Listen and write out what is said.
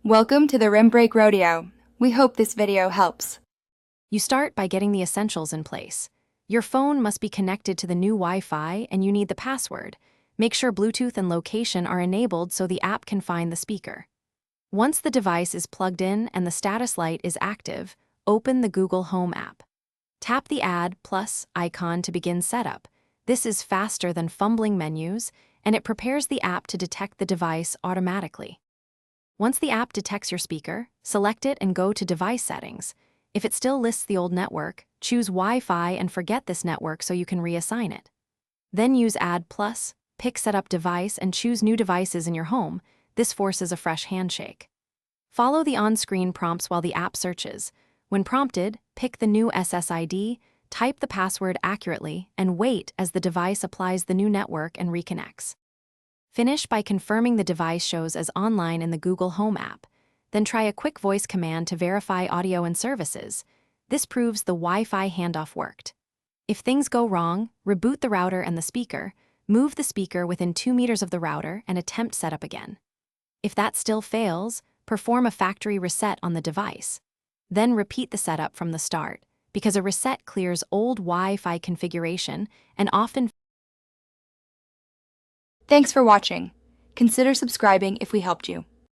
Welcome to the Rim Break Rodeo. We hope this video helps. You start by getting the essentials in place. Your phone must be connected to the new Wi-Fi and you need the password. Make sure Bluetooth and location are enabled so the app can find the speaker. Once the device is plugged in and the status light is active, open the Google Home app. Tap the Add Plus icon to begin setup. This is faster than fumbling menus, and it prepares the app to detect the device automatically. Once the app detects your speaker, select it and go to Device Settings. If it still lists the old network, choose Wi-Fi and forget this network so you can reassign it. Then use Add Plus, pick Setup Device and choose New Devices in your home. This forces a fresh handshake. Follow the on-screen prompts while the app searches. When prompted, pick the new SSID, type the password accurately, and wait as the device applies the new network and reconnects. Finish by confirming the device shows as online in the Google Home app. Then try a quick voice command to verify audio and services. This proves the Wi-Fi handoff worked. If things go wrong, reboot the router and the speaker, move the speaker within 2 meters of the router and attempt setup again. If that still fails, perform a factory reset on the device. Then repeat the setup from the start, because a reset clears old Wi-Fi configuration and often. Thanks for watching. Consider subscribing if we helped you.